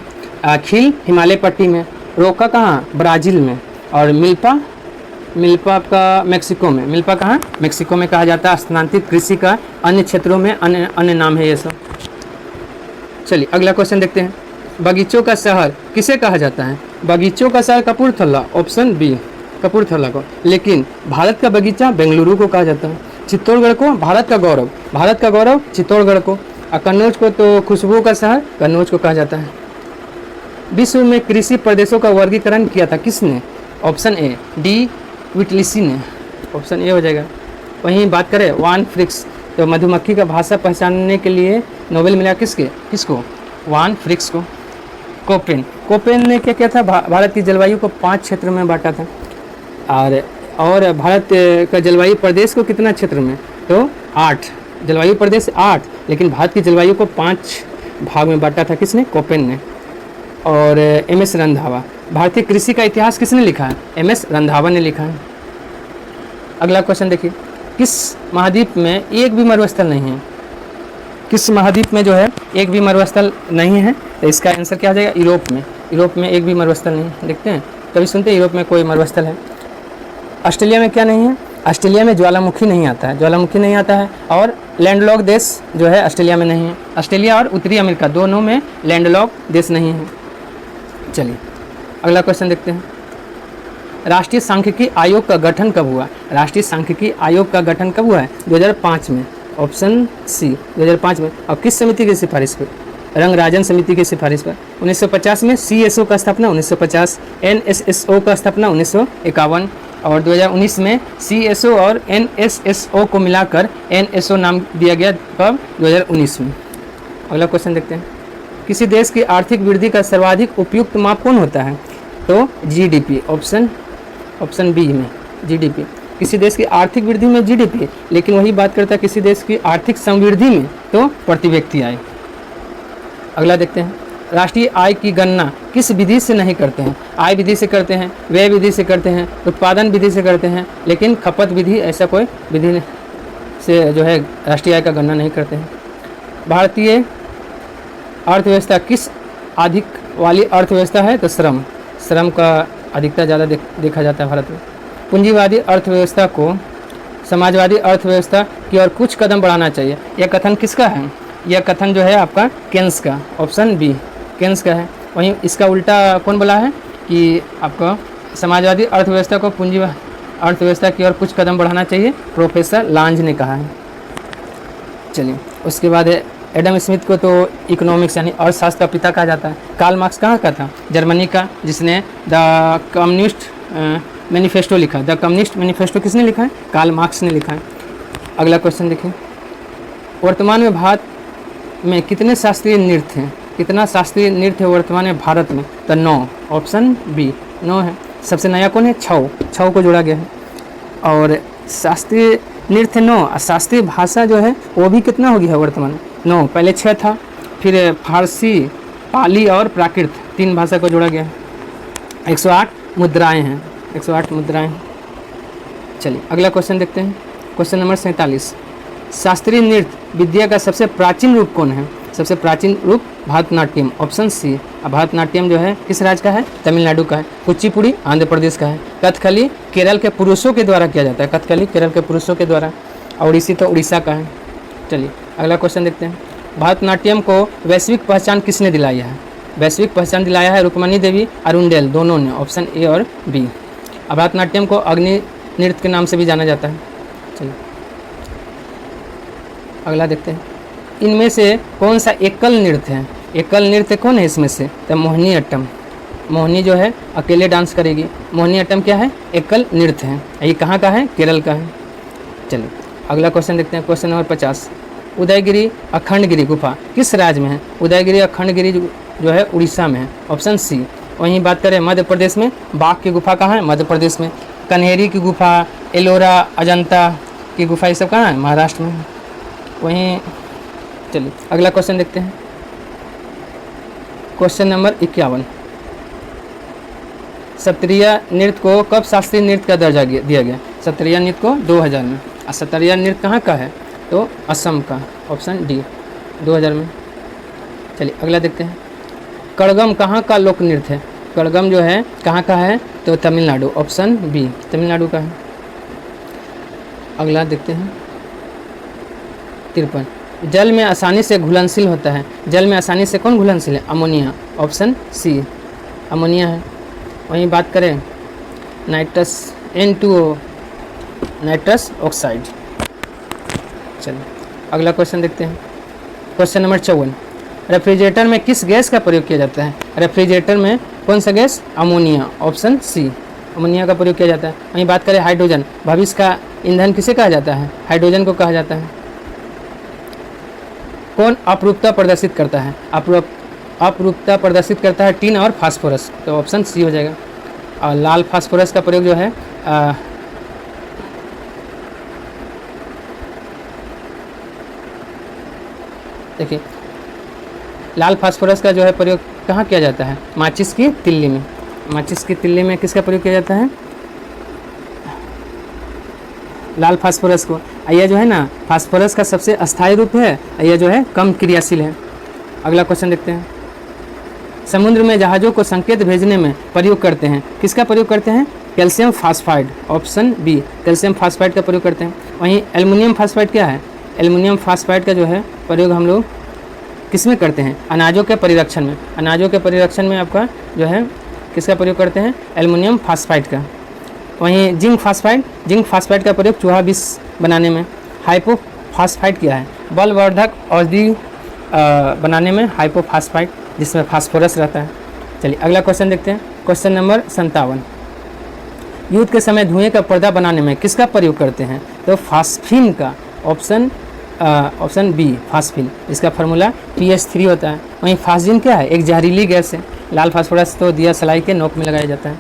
A: खील हिमालय पट्टी में, रोका कहाँ? ब्राज़ील में, और मिल्पा, मिल्पा का मेक्सिको में। मिल्पा कहाँ? मेक्सिको में कहा जाता है। स्थानांतरित कृषि का अन्य क्षेत्रों में अन्य नाम है ये सब। चलिए अगला क्वेश्चन देखते हैं। बगीचों का शहर किसे कहा जाता है? बगीचों का शहर कपूरथला, ऑप्शन बी, कपूरथला को। लेकिन भारत का बगीचा बेंगलुरु को कहा जाता है। चित्तौड़गढ़ को भारत का गौरव, भारत का गौरव चित्तौड़गढ़ को। और कन्नौज को तो खुशबू का शहर कन्नौज को कहा जाता है। विश्व में कृषि प्रदेशों का वर्गीकरण किया था किसने? ऑप्शन ए, डी विटलिसी ने, ऑप्शन ए हो जाएगा। वहीं बात करें वान फ्रिक्स, तो मधुमक्खी का भाषा पहचानने के लिए नोबेल मिला किसको? वान फ्रिक्स को। कोपेन, कोपेन ने क्या किया था? भारत की जलवायु को 5 क्षेत्र में बांटा था। और भारत का जलवायु प्रदेश को कितना क्षेत्र में? तो 8 जलवायु प्रदेश 8, लेकिन भारत की जलवायु को 5 भाग में बांटा था किसने? कोपेन ने। और एम.एस. रंधावा, भारतीय कृषि का इतिहास किसने लिखा है? एम.एस. रंधावा ने लिखा है। अगला क्वेश्चन देखिए, किस महाद्वीप में एक भी मरुस्थल नहीं है? किस महाद्वीप में जो है एक भी मरुस्थल नहीं है? तो इसका आंसर क्या आ जाएगा? यूरोप में। यूरोप में एक भी मरुस्थल नहीं है। देखते हैं, कभी सुनते हैं यूरोप में कोई मरुस्थल है। ऑस्ट्रेलिया में क्या नहीं है? ऑस्ट्रेलिया में ज्वालामुखी नहीं आता है, ज्वालामुखी नहीं आता है। और लैंडलॉक देश जो है ऑस्ट्रेलिया में नहीं है। ऑस्ट्रेलिया और उत्तरी अमेरिका दोनों में लैंडलॉक देश नहीं है। चलिए अगला क्वेश्चन देखते हैं। राष्ट्रीय सांख्यिकी आयोग का गठन कब हुआ? राष्ट्रीय सांख्यिकी आयोग का गठन कब हुआ है? 2005 में, ऑप्शन सी, 2005 में। और किस समिति की सिफारिश पर? रंगराजन समिति की सिफारिश पर। 1950 में CSO का स्थापना 1950, NSSO का स्थापना 1951, और 2019 में CSO और NSSO को मिलाकर NSO नाम दिया गया। कब? 2019 में। अगला क्वेश्चन देखते हैं। किसी देश की आर्थिक वृद्धि का सर्वाधिक उपयुक्त माप कौन होता है? तो GDP, ऑप्शन बी में GDP। किसी देश की आर्थिक वृद्धि में GDP, लेकिन वही बात करता है किसी देश की आर्थिक समृद्धि में तो प्रति व्यक्ति आय। अगला देखते हैं। राष्ट्रीय आय की गणना किस विधि से नहीं करते हैं? आय विधि से करते हैं, व्यय विधि से करते हैं, उत्पादन विधि से करते हैं, लेकिन खपत विधि ऐसा कोई विधि से जो है राष्ट्रीय आय का गणना नहीं करते हैं। भारतीय अर्थव्यवस्था किस अधिक वाली अर्थव्यवस्था है? तो श्रम का अधिकता ज़्यादा देखा जाता है भारत में। पूंजीवादी अर्थव्यवस्था को समाजवादी अर्थव्यवस्था की ओर कुछ कदम बढ़ाना चाहिए। यह कथन किसका है? यह कथन जो है आपका केन्स का, ऑप्शन बी, केन्स का है। वहीं इसका उल्टा कौन बोला है कि आपका समाजवादी अर्थव्यवस्था को पूंजीवादी अर्थव्यवस्था की ओर कुछ कदम बढ़ाना चाहिए? प्रोफेसर लांज ने कहा है। चलिए उसके बाद है एडम स्मिथ को तो इकोनॉमिक्स यानी अर्थशास्त्र का पिता कहा जाता है। कार्ल मार्क्स कहाँ का था? जर्मनी का, जिसने द कम्युनिस्ट मैनिफेस्टो लिखा। द कम्युनिस्ट मैनिफेस्टो किसने लिखा है? कार्ल मार्क्स ने लिखा है। अगला क्वेश्चन देखिए। वर्तमान में भारत में कितने शास्त्रीय नृत्य हैं? कितना शास्त्रीय नृत्य है वर्तमान में भारत में? तो 9, ऑप्शन बी 9 है। सबसे नया कौन है? छऊ को जोड़ा गया है। और शास्त्रीय नृत्य 9, और शास्त्रीय भाषा जो है वो भी कितना हो गया है वर्तमान में? 9, पहले 6 था, फिर फारसी, पाली और प्राकृत 3 भाषा को जोड़ा गया है। 108 मुद्राएं हैं, 108 मुद्राएं। चलिए अगला क्वेश्चन देखते हैं। Question number 47। शास्त्रीय नृत्य विद्या का सबसे प्राचीन रूप कौन है? सबसे प्राचीन रूप भारतनाट्यम, ऑप्शन सी। अब भारतनाट्यम जो है किस राज्य का है? तमिलनाडु का है। कुचिपुड़ी आंध्र प्रदेश का है। कथकली केरल के पुरुषों के द्वारा किया जाता है, कथकली केरल के पुरुषों के द्वारा। ओडिसी तो उड़ीसा का है। चलिए अगला क्वेश्चन देखते हैं। भारतनाट्यम को वैश्विक पहचान किसने दिलाई है? वैश्विक पहचान दिलाया है रुक्मणी देवी, अरुंडेल, दोनों ने, ऑप्शन ए और बी। अब भारतनाट्यम को अग्नि नृत्य के नाम से भी जाना जाता है। चलिए अगला देखते हैं। इनमें से कौन सा एकल नृत्य है? एकल नृत्य कौन है इसमें से? तो मोहिनी अट्टम। मोहिनी जो है अकेले डांस करेगी। मोहिनीअट्टम क्या है? एकल नृत्य है। ये कहाँ का है? केरल का है। चलिए अगला क्वेश्चन देखते हैं, क्वेश्चन नंबर 50। उदयगिरी अखंडगिरी गुफा किस राज्य में है? उदयगिरी अखंडगिरी जो है उड़ीसा में है, ऑप्शन सी। वहीं बात करें मध्य प्रदेश में, बाघ की गुफा कहाँ है? मध्य प्रदेश में। कन्हेरी की गुफा, एलोरा, अजंता की गुफा, ये सब कहाँ है? महाराष्ट्र में है। वहीं चलिए अगला क्वेश्चन देखते हैं, क्वेश्चन नंबर 51। सत्रिया नृत्य को कब शास्त्रीय नृत्य का दर्जा दिया गया? सत्रिया नृत्य को 2000 में। और सत्रिया नृत्य कहाँ का है? तो असम का, ऑप्शन डी 2000 में। चलिए अगला देखते हैं, कड़गम कहाँ का लोक नृत्य है? कड़गम जो है कहाँ का है? तो तमिलनाडु, ऑप्शन बी तमिलनाडु का है। अगला देखते हैं 53। जल में आसानी से घुलनशील होता है। जल में आसानी से कौन घुलनशील है? अमोनिया, ऑप्शन सी अमोनिया है। वहीं बात करें नाइट्रस N2O, नाइट्रस ऑक्साइड। चलिए अगला क्वेश्चन देखते हैं, क्वेश्चन नंबर 54। रेफ्रिजरेटर में किस गैस का प्रयोग किया जाता है? रेफ्रिजरेटर में कौन सा gas? Ammonia, option C ammonia का प्रयोग किया जाता है। वहीं बात करें हाइड्रोजन, भविष्य का ईंधन किसे कहा जाता है? हाइड्रोजन को कहा जाता है। कौन अपरूपता प्रदर्शित करता है? अपरूपता प्रदर्शित करता है टीन और फास्फोरस, तो ऑप्शन सी हो जाएगा। और लाल फास्फोरस का प्रयोग जो है देखिए लाल फास्फोरस का जो है प्रयोग कहाँ किया जाता है? माचिस की तिल्ली में। माचिस की तिल्ली में किसका प्रयोग किया जाता है? लाल फास्फोरस को। यह जो है ना फास्फोरस का सबसे अस्थायी रूप है, यह जो है कम क्रियाशील है। अगला क्वेश्चन देखते हैं, समुद्र में जहाज़ों को संकेत भेजने में प्रयोग करते हैं, किसका प्रयोग करते हैं? Calcium phosphide, option B calcium phosphide का प्रयोग करते हैं। वहीं एल्युमिनियम फास्फाइड क्या है? एल्युमिनियम फास्फाइड का जो है प्रयोग हम लोग किस में करते हैं? अनाजों के परिरक्षण में। अनाजों के परिरक्षण में आपका जो है किसका प्रयोग करते हैं? एल्युमिनियम फास्फाइड का। वहीं जिंक फास्फाइड का प्रयोग चूहा विष बनाने में। हाइपोफास्फाइड क्या है? बलवर्धक औषधि बनाने में हाइपोफास्फाइड, जिसमें फास्फोरस रहता है। चलिए अगला क्वेश्चन देखते हैं, क्वेश्चन नंबर 57। युद्ध के समय धुएं का पर्दा बनाने में किसका प्रयोग करते हैं? तो फास्फिन का, ऑप्शन बी फास्फिन, इसका फार्मूला PH3 होता है। वहीं फास्जिन क्या है? एक जहरीली गैस है। लाल फास्फोरस तो दिया सलाई के नोक में लगाया जाता है।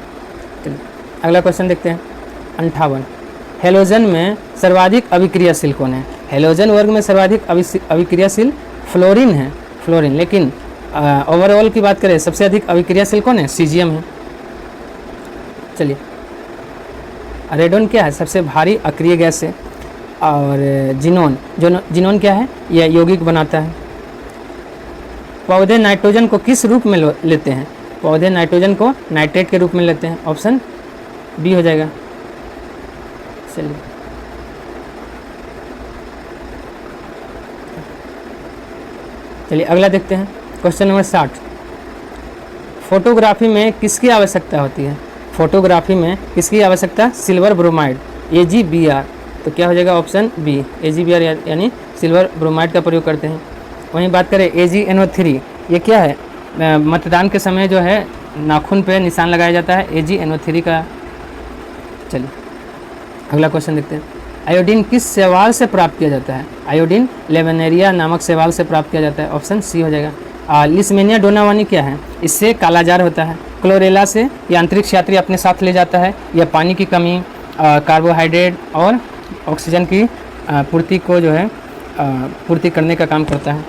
A: चलिए अगला क्वेश्चन देखते हैं 58। हेलोजन में सर्वाधिक अभिक्रियाशील कौन है? हेलोजन वर्ग में सर्वाधिक अभिक्रियाशील फ्लोरीन है, फ्लोरीन। लेकिन ओवरऑल की बात करें सबसे अधिक अभिक्रियाशील कौन है? सीजियम है। चलिए रेडोन क्या है? सबसे भारी अक्रिय गैस है। और जिनोन क्या है? यह यौगिक बनाता है। पौधे नाइट्रोजन को किस रूप में लेते हैं? पौधे नाइट्रोजन को नाइट्रेट के रूप में लेते हैं, ऑप्शन बी हो जाएगा। चलिए अगला देखते हैं, क्वेश्चन नंबर 60। फोटोग्राफी में किसकी आवश्यकता होती है? फोटोग्राफी में किसकी आवश्यकता? Silver bromide, AgBr। तो क्या हो जाएगा? ऑप्शन बी AgBr, यानी सिल्वर ब्रोमाइड का प्रयोग करते हैं। वहीं बात करें AgNO3, ये क्या है? मतदान के समय जो है नाखून पे निशान लगाया जाता है, AgNO3 का। चलिए अगला क्वेश्चन देखते हैं, आयोडीन किस शैवाल से प्राप्त किया जाता है? आयोडीन लेवेनेरिया नामक शैवाल से प्राप्त किया जाता है, ऑप्शन सी हो जाएगा। लिस्मेनिया डोनावानी क्या है? इससे कालाजार होता है। क्लोरेला से यांत्रिक यात्री अपने साथ ले जाता है। यह पानी की कमी, कार्बोहाइड्रेट और ऑक्सीजन की पूर्ति को जो है पूर्ति करने का काम करता है।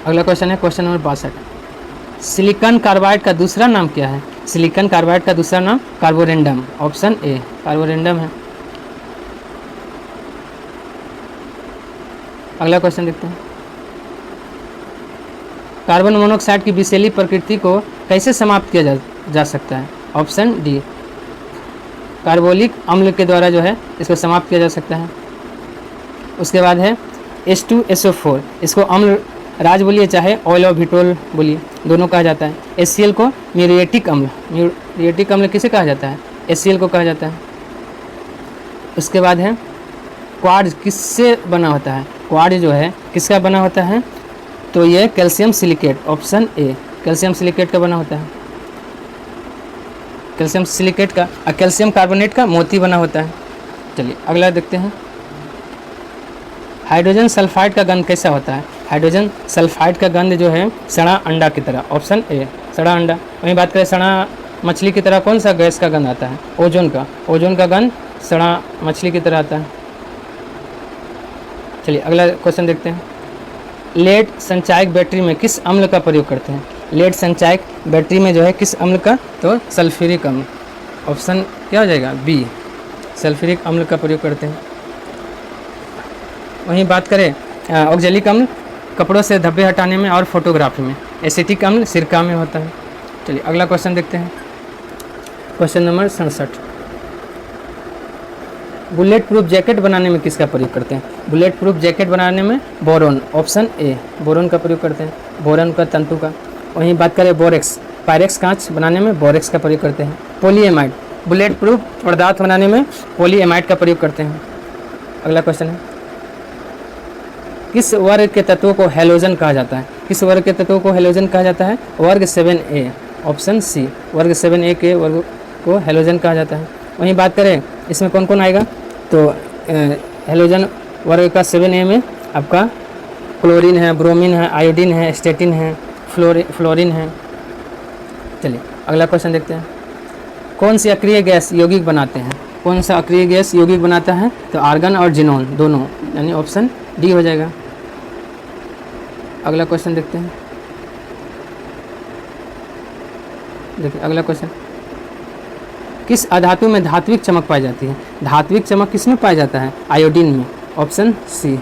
A: अगला क्वेश्चन है क्वेश्चन नंबर 62। सिलिकॉन कार्बाइड का दूसरा नाम क्या है? सिलिकॉन कार्बाइड का दूसरा नाम कार्बोरेंडम, ऑप्शन ए कार्बोरेंडम है। अगला क्वेश्चन देखते हैं, कार्बन मोनोऑक्साइड की विषैली प्रकृति को कैसे समाप्त किया जा सकता है? ऑप्शन डी कार्बोलिक अम्ल के द्वारा जो है इसको समाप्त किया जा सकता है। उसके बाद है H2SO4, इसको अम्ल राज बोलिए चाहे ऑयल ऑफ विट्रोल बोलिए, दोनों कहा जाता है। HCl को म्यूरिएटिक अम्ल किसे कहा जाता है? HCl को कहा जाता है। उसके बाद है क्वार्ट्ज किससे बना होता है? क्वार्ट्ज जो है किसका बना होता है? तो ये calcium silicate, option A calcium silicate का बना होता है। कैल्शियम सिलिकेट का, और कैल्शियम कार्बोनेट का मोती बना होता है। चलिए अगला देखते हैं। हाइड्रोजन सल्फाइड का गंध कैसा होता है? हाइड्रोजन सल्फाइड का गंध जो है सड़ा अंडा की तरह, ऑप्शन ए सड़ा अंडा। वहीं बात करें सड़ा मछली की तरह कौन सा गैस का गंध आता है? ओजोन का, ओजोन का गंध सड़ा मछली की तरह आता है। चलिए अगला क्वेश्चन देखते हैं। लेड संचायक बैटरी में किस अम्ल का प्रयोग करते हैं? लेड संचायक बैटरी में जो है किस अम्ल का? तो सल्फ्यूरिक अम्ल, ऑप्शन क्या हो जाएगा? बी सल्फ्यूरिक अम्ल का प्रयोग करते हैं। वहीं बात करें ऑक्जेलिक अम्ल कपड़ों से धब्बे हटाने में और फोटोग्राफी में। एसिटिक अम्ल सिरका में होता है। चलिए अगला क्वेश्चन देखते हैं। Question number 67। Bullet proof jacket बनाने में किसका प्रयोग करते हैं? बुलेट प्रूफ जैकेट बनाने में बोरोन, ऑप्शन ए बोरोन का प्रयोग करते हैं, बोरोन का तंतु का। वहीं बात करें बोरेक्स, पायरेक्स कांच बनाने में बोरेक्स का प्रयोग करते हैं। पॉलीएमाइड, बुलेट प्रूफ पदार्थ बनाने में पॉलीएमाइड का प्रयोग करते हैं। अगला क्वेश्चन है, किस वर्ग के तत्वों को हैलोजन कहा जाता है? किस वर्ग के तत्वों को हैलोजन कहा जाता है? वर्ग 7A, ऑप्शन सी वर्ग 7A के वर्ग को हैलोजन कहा जाता है। वहीं बात करें इसमें कौन कौन आएगा, तो हैलोजन वर्ग का 7A में आपका क्लोरीन है, ब्रोमीन है, आयोडीन है, स्टेटिन है, फ्लोरीन है। चलिए अगला क्वेश्चन देखते हैं। कौन सी अक्रिय गैस यौगिक बनाते हैं? कौन सा अक्रिय गैस यौगिक बनाता है? तो आर्गन और जिनोन दोनों, यानी ऑप्शन डी हो जाएगा। अगला क्वेश्चन देखते हैं। देखिए अगला क्वेश्चन, किस अधातु में धात्विक चमक पाई जाती है? धात्विक चमक किस में पाया जाता है? आयोडीन में, ऑप्शन सी।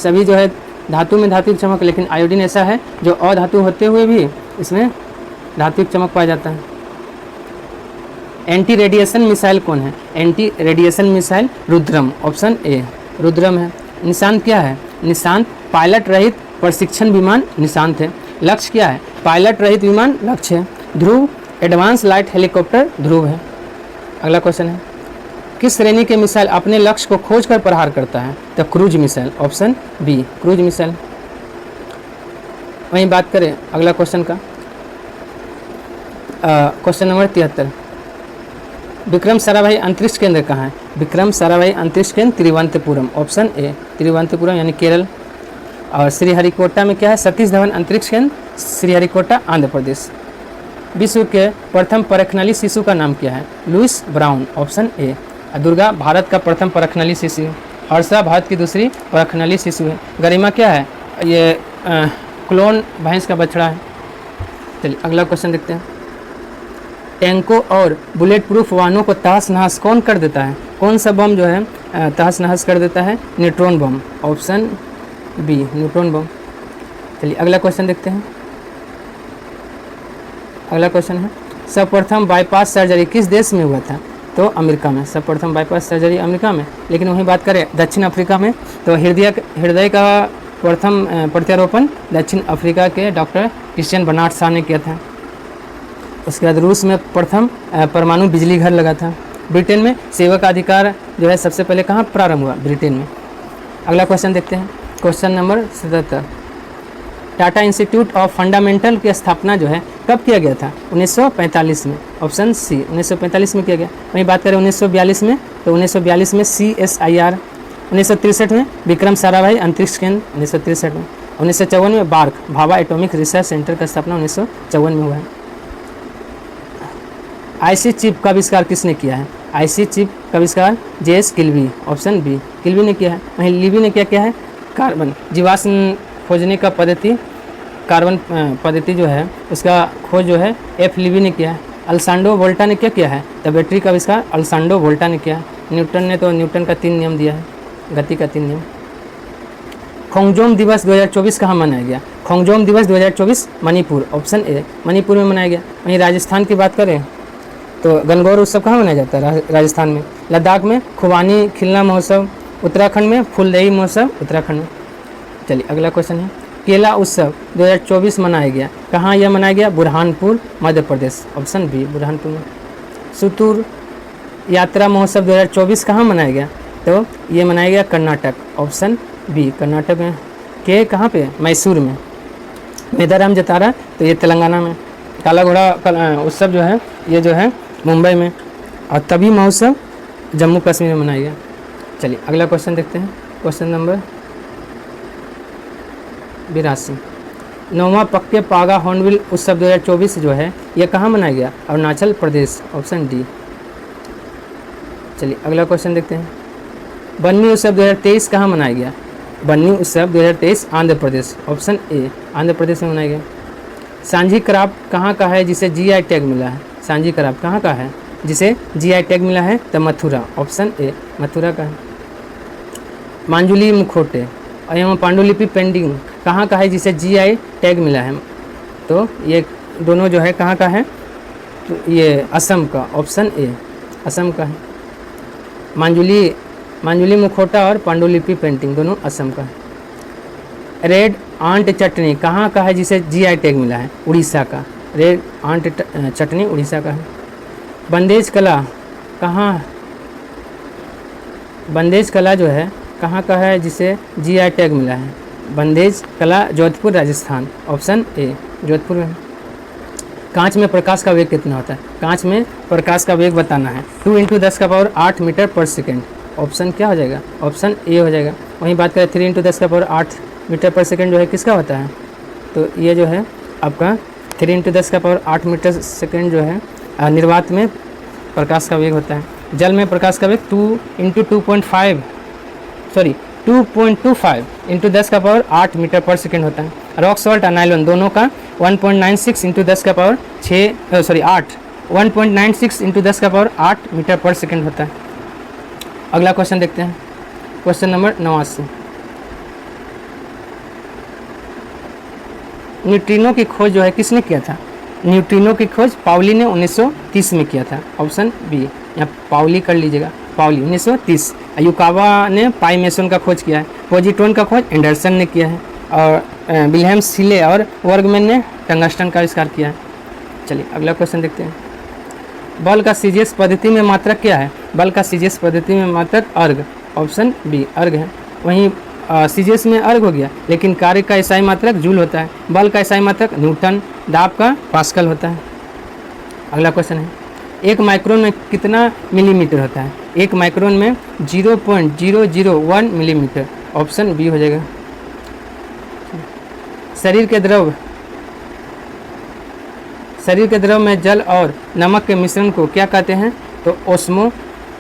A: सभी जो है धातु में धात्विक चमक, लेकिन आयोडीन ऐसा है जो अधातु होते हुए भी इसमें धात्विक चमक पाया जाता है। एंटी रेडिएशन मिसाइल कौन है? Anti radiation missile Rudram, option A Rudram है। निशांत क्या है? निशांत पायलट रहित प्रशिक्षण विमान निशांत है। लक्ष्य क्या है? पायलट रहित विमान लक्ष्य है। ध्रुव एडवांस लाइट हेलीकॉप्टर ध्रुव है। अगला क्वेश्चन है, किस श्रेणी के मिसाइल अपने लक्ष्य को खोजकर प्रहार करता है? तो cruise missile, option B cruise missile. वहीं बात करें अगला क्वेश्चन का, क्वेश्चन नंबर 73। विक्रम साराभाई अंतरिक्ष केंद्र कहाँ है? विक्रम साराभाई अंतरिक्ष केंद्र तिरुवनंतपुरम, ऑप्शन ए तिरुवनंतपुरम यानी केरल। और श्रीहरिकोटा में क्या है? सतीश धवन अंतरिक्ष केंद्र श्रीहरिकोटा आंध्र प्रदेश। विश्व के प्रथम परखनली शिशु का नाम क्या है? Louis Brown, option A. Durga Bharat का प्रथम परखनली शिशु है। हर्षा भारत की दूसरी परखनली शिशु है। गरिमा क्या है? ये क्लोन भैंस का बछड़ा है। चलिए अगला क्वेश्चन देखते हैं। टैंकों और बुलेट प्रूफ वाहनों को तहस नहस कौन कर देता है? कौन सा बम जो है तहस नहस कर देता है? न्यूट्रॉन बम, ऑप्शन बी न्यूट्रॉन बम। चलिए अगला क्वेश्चन देखते हैं। अगला क्वेश्चन है, सर्वप्रथम बाईपास सर्जरी किस देश में हुआ था? तो अमेरिका में। सर्वप्रथम बाईपास सर्जरी अमेरिका में। लेकिन वहीं बात करें दक्षिण अफ्रीका में, तो हृदय का प्रथम प्रत्यारोपण दक्षिण अफ्रीका के डॉक्टर क्रिश्चियन बर्नार्ड शॉ ने किया था। उसके बाद रूस में प्रथम परमाणु बिजली घर लगा था। ब्रिटेन में सेवा का अधिकार जो है सबसे पहले कहाँ प्रारंभ हुआ? ब्रिटेन में। अगला क्वेश्चन देखते हैं। Question number 77। Tata institute of fundamental की स्थापना जो है कब किया गया था? 1945 में, ऑप्शन सी 1945 में किया गया। वहीं बात करें 1942 में, तो 1942 में CSIR। 1963 में विक्रम साराभाई अंतरिक्ष केंद्र 1963 में। 1954 में BARC Bhabha Atomic Research Centre का स्थापना 1954 में हुआ है। आईसी चिप का आविष्कार किसने किया है? आईसी चिप का आविष्कार JS Kilby, option B Kilby ने किया है। वहीं लीवी ने क्या किया है? कार्बन जीवाश्म खोजने का पद्धति, कार्बन पद्धति जो है उसका खोज जो है F लीवी ने किया है। अल्सांडो वोल्टा ने क्या किया है? तो बैटरी का आविष्कार अल्सांडो वोल्टा ने किया है। न्यूटन ने तो न्यूटन का 3 नियम दिया है, गति का 3 नियम। खोंगजोम दिवस 2024 कहाँ मनाया गया? खोंगजोम दिवस 2024 मणिपुर, ऑप्शन ए मणिपुर में मनाया गया। वहीं राजस्थान की बात करें तो गणगौर उत्सव कहाँ मनाया जाता है? राजस्थान में। लद्दाख में खुबानी खिलना महोत्सव, उत्तराखंड में फुलदेई महोत्सव उत्तराखंड में। चलिए अगला क्वेश्चन है, केला उत्सव 2024 मनाया गया, कहाँ यह मनाया गया? बुरहानपुर मध्य प्रदेश, ऑप्शन बी बुरहानपुर में। सुतूर यात्रा महोत्सव 2024 कहाँ मनाया गया? तो ये मनाया गया कर्नाटक, ऑप्शन बी कर्नाटक में। के कहाँ पे? मैसूर में। मेदाराम जतारा तो ये तेलंगाना में। काला घोड़ा उत्सव जो है ये जो है मुंबई में। और तभी महोत्सव जम्मू कश्मीर में मनाया गया। चलिए अगला क्वेश्चन देखते हैं, क्वेश्चन नंबर 82। 9वां पक्के पागा हॉर्नबिल उत्सव 2024 जो है ये कहाँ मनाया गया? Arunachal Pradesh, option D. चलिए अगला क्वेश्चन देखते हैं, बन्नी उत्सव 2023 कहाँ मनाया गया? बन्नी उत्सव 2023 आंध्र प्रदेश, ऑप्शन ए, आंध्र प्रदेश में मनाया गया। सांझी कराप कहाँ का है जिसे जीआई टैग मिला है? सांझी कराप कहाँ का है जिसे जीआई टैग मिला है? तो मथुरा, ऑप्शन ए, मथुरा का है। मांजुली मुखोटे एवं पांडुलिपि पेंटिंग कहाँ का है जिसे जीआई टैग मिला है? तो ये दोनों जो है कहाँ का है? तो ये असम का, ऑप्शन ए, असम का है। मांजुली मुखोटा और पांडुलिपि पेंटिंग दोनों असम का है। रेड आंट चटनी कहाँ का है जिसे जीआई टैग मिला है? उड़ीसा का, रेड आंट चटनी उड़ीसा का है। बंदेज कला बंदेज कला जो है कहाँ का है जिसे जीआई टैग मिला है? बंदेज कला जोधपुर राजस्थान, ऑप्शन ए, जोधपुर में। कांच में प्रकाश का वेग कितना होता है? कांच में प्रकाश का वेग बताना है, 2 × 10⁸ मीटर पर सेकेंड, ऑप्शन क्या हो जाएगा? ऑप्शन ए हो जाएगा। वहीं बात करें 3 × 10⁸ मीटर पर सेकेंड जो है किसका होता है? तो ये जो है आपका 3 × 10⁸ मीटर सेकेंड जो है निर्वात में प्रकाश का वेग होता है। जल में प्रकाश का वेग 2.25 × 10⁸ मीटर पर सेकेंड होता है। रॉक सॉल्ट और नायलॉन दोनों का 1.96 × 10⁸ मीटर पर सेकेंड होता है। अगला क्वेश्चन देखते हैं, क्वेश्चन नंबर 89। न्यूट्रिनो की खोज जो है किसने किया था? न्यूट्रिनो की खोज पाउली ने 1930 में किया था, ऑप्शन बी, यहाँ पाउली कर लीजिएगा, पाउली 1930। युकावा ने पाई मेसन का खोज किया है। पॉजिट्रॉन का खोज एंडरसन ने किया है और विल्हेम सीले और वर्गमैन ने टंगस्टन का आविष्कार किया है। चलिए अगला क्वेश्चन देखते हैं, बल का सीजीएस पद्धति में मात्रक क्या है? बल का सीजीएस पद्धति में मात्रक अर्ग, ऑप्शन बी, अर्ग है। वहीं सीजीएस में अर्ग हो गया, लेकिन कार्य का एसआई मात्रक जूल होता है, बल का एसआई मात्रक न्यूटन, दाब का पास्कल होता है। अगला क्वेश्चन है, एक माइक्रोन में कितना मिलीमीटर होता है? एक माइक्रोन में 0.001 मिलीमीटर, ऑप्शन बी हो जाएगा। शरीर के द्रव में जल और नमक के मिश्रण को क्या कहते हैं? तो ओस्मो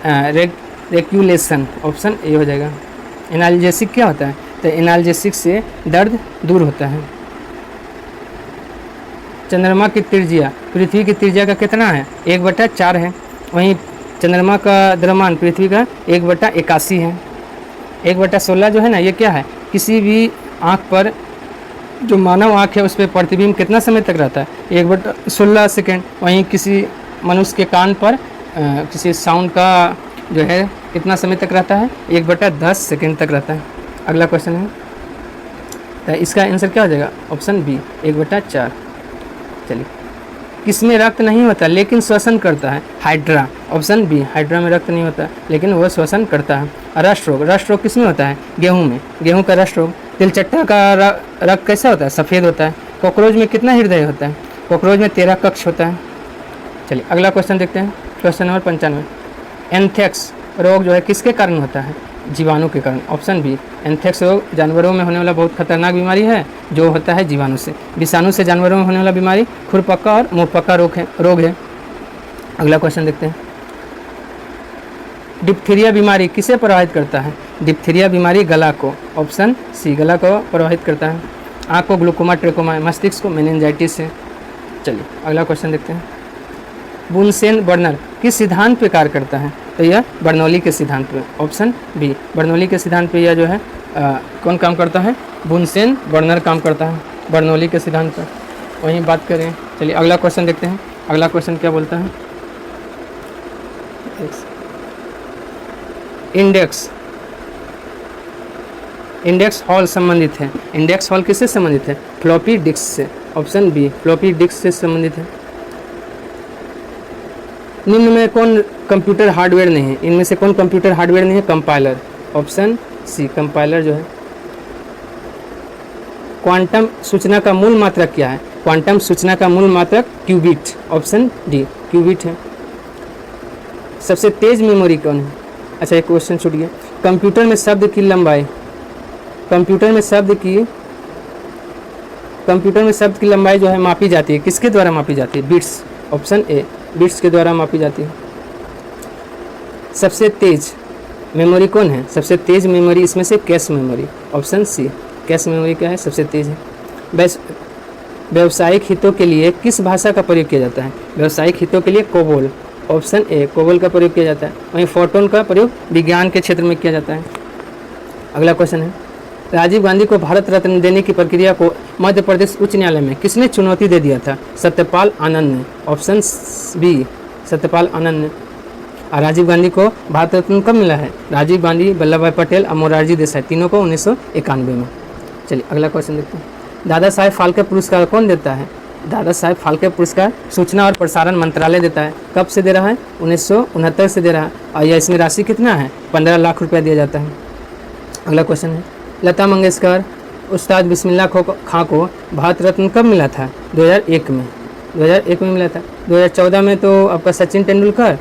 A: रेक्यूलेशन, ऑप्शन ए हो जाएगा। एनाल्जेसिक क्या होता है? तो एनाल्जेसिक से दर्द दूर होता है। चंद्रमा की त्रिज्या पृथ्वी की त्रिज्या का कितना है? 1/4 है। वहीं चंद्रमा का द्रव्यमान पृथ्वी का 1/81 है। 1/16 जो है ना, ये क्या है? किसी भी आँख पर, जो मानव आँख है उस पर प्रतिबिंब कितना समय तक रहता है? 1/16 सेकेंड। वहीं किसी मनुष्य के कान पर किसी साउंड का जो है कितना समय तक रहता है? 1/10 सेकेंड तक रहता है। अगला क्वेश्चन है, तो इसका आंसर क्या हो जाएगा? Option B, 1/4। चलिए, किसमें रक्त नहीं होता लेकिन श्वसन करता है? हाइड्रा, ऑप्शन बी, हाइड्रा में रक्त नहीं होता लेकिन वह श्वसन करता है। रस्ट रोग किसमें होता है? गेहूँ में, गेहूँ का रस्ट रोग। तिलचट्टा का रक्त कैसा होता है? सफ़ेद होता है। कॉकरोच में कितना हृदय होता है? कॉकरोच में 13 कक्ष होता है। चलिए अगला क्वेश्चन देखते हैं, क्वेश्चन नंबर 95। एंथ्रेक्स रोग जो है किसके कारण होता है? जीवाणु के कारण, ऑप्शन बी। एंथ्रेक्स रोग जानवरों में होने वाला बहुत खतरनाक बीमारी है जो होता है जीवाणु से। विषाणु से जानवरों में होने वाला बीमारी खुरपक्का और मुंहपक्का रोग है। अगला क्वेश्चन देखते हैं, डिप्थीरिया बीमारी किसे प्रभावित करता है? डिप्थीरिया बीमारी गला को, ऑप्शन सी, गला को प्रभावित करता है। आँख को ग्लूकोमा ट्रेकोमा, मस्तिष्क को मेनिंजाइटिस है। चलिए अगला क्वेश्चन देखते हैं, बुनसेन बर्नर किस सिद्धांत पे कार्य करता है? तो यह बर्नौली के सिद्धांत पे, ऑप्शन बी, बर्नौली के सिद्धांत पे यह जो है कौन काम करता है? बुनसेन बर्नर काम करता है बर्नौली के सिद्धांत पर। वहीं बात करें, चलिए अगला क्वेश्चन देखते हैं। अगला क्वेश्चन क्या बोलता है? इंडेक्स हॉल संबंधित है। इंडेक्स हॉल किससे संबंधित है? फ्लॉपी डिस्क से, ऑप्शन बी, फ्लॉपी डिस्क से संबंधित है। निम्न में कौन कंप्यूटर हार्डवेयर नहीं है? इनमें से कौन कंप्यूटर हार्डवेयर नहीं है? कंपाइलर, ऑप्शन सी, कंपाइलर जो है। क्वांटम सूचना का मूल मात्रक क्या है? क्वांटम सूचना का मूल मात्रक क्यूबिट, ऑप्शन डी, क्यूबिट है। सबसे तेज मेमोरी कौन है? अच्छा एक क्वेश्चन छूट गया। कंप्यूटर में शब्द की लंबाई, कंप्यूटर में शब्द की लंबाई जो है मापी जाती है, किसके द्वारा मापी जाती है? बिट्स। ऑप्शन ए, बिट्स के द्वारा मापी जाती है। सबसे तेज मेमोरी कौन है? सबसे तेज मेमोरी इसमें से cache memory. Option C, cache memory क्या है? सबसे तेज है। व्यावसायिक हितों के लिए किस भाषा का प्रयोग किया जाता है? व्यावसायिक हितों के लिए कोबोल। ऑप्शन ए, कोबोल का प्रयोग किया जाता है। वहीं फोटोन का प्रयोग विज्ञान के क्षेत्र में किया जाता है। अगला क्वेश्चन है, राजीव गांधी को भारत रत्न देने की प्रक्रिया को मध्य प्रदेश उच्च न्यायालय में किसने चुनौती दे दिया था? सत्यपाल आनंद ने। ऑप्शन बी, सत्यपाल आनंद ने। और राजीव गांधी को भारत रत्न कब मिला है? राजीव गांधी, वल्लभ भाई पटेल और मोरारजी देसाई, तीनों को 1991 में। चलिए अगला क्वेश्चन देखते हैं, दादा साहेब फाल्के पुरस्कार कौन देता है? दादा साहेब फाल्के पुरस्कार सूचना और प्रसारण मंत्रालय देता है। कब से दे रहा है? 1969 से दे रहा है। और यह इसमें राशि कितना है? 15 लाख रुपया दिया जाता है। अगला क्वेश्चन है, लता मंगेशकर उस्ताद बिस्मिल्लाह खां को भारत रत्न कब मिला था? 2001 में। 2001 में मिला था। 2014 में तो आपका सचिन तेंदुलकर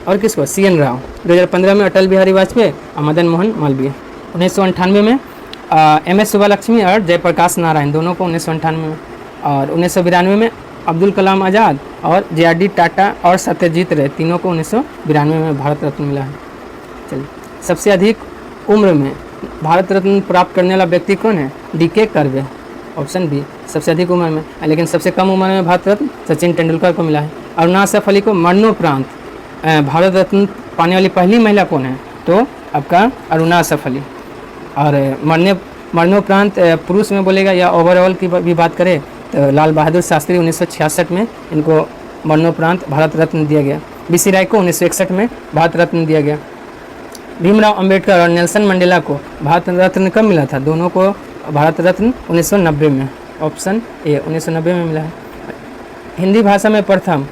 A: और किसको? CN राव। 2015 में अटल बिहारी वाजपेयी और मदन मोहन मालवीय। 1998 में MS सुब्बालक्ष्मी और जयप्रकाश नारायण, दोनों को 1998 में। और 1992 में अब्दुल कलाम आज़ाद और JRD टाटा और सत्यजीत रे, तीनों को 1992 में भारत रत्न मिला है। चलिए, सबसे अधिक उम्र में भारत रत्न प्राप्त करने वाला व्यक्ति कौन है? DK curve. ऑप्शन बी, सबसे अधिक उम्र में। लेकिन सबसे कम उम्र में भारत रत्न सचिन तेंदुलकर को मिला है। अरुणा असफ अली को मरणोपरांत भारत रत्न पाने वाली पहली महिला कौन है? तो आपका अरुणा असफ अली। और मरणोपरांत पुरुष में बोलेगा या ओवरऑल की भी बात करें तो लाल बहादुर शास्त्री 1966 में इनको मरणोपरांत भारत रत्न दिया गया। BC राय को 1961 में भारत रत्न दिया गया। भीमराव अंबेडकर और नेल्सन मंडेला को भारत रत्न कब मिला था? दोनों को भारत रत्न 1990 में। ऑप्शन ए, 1990 में मिला है। हिंदी भाषा में प्रथम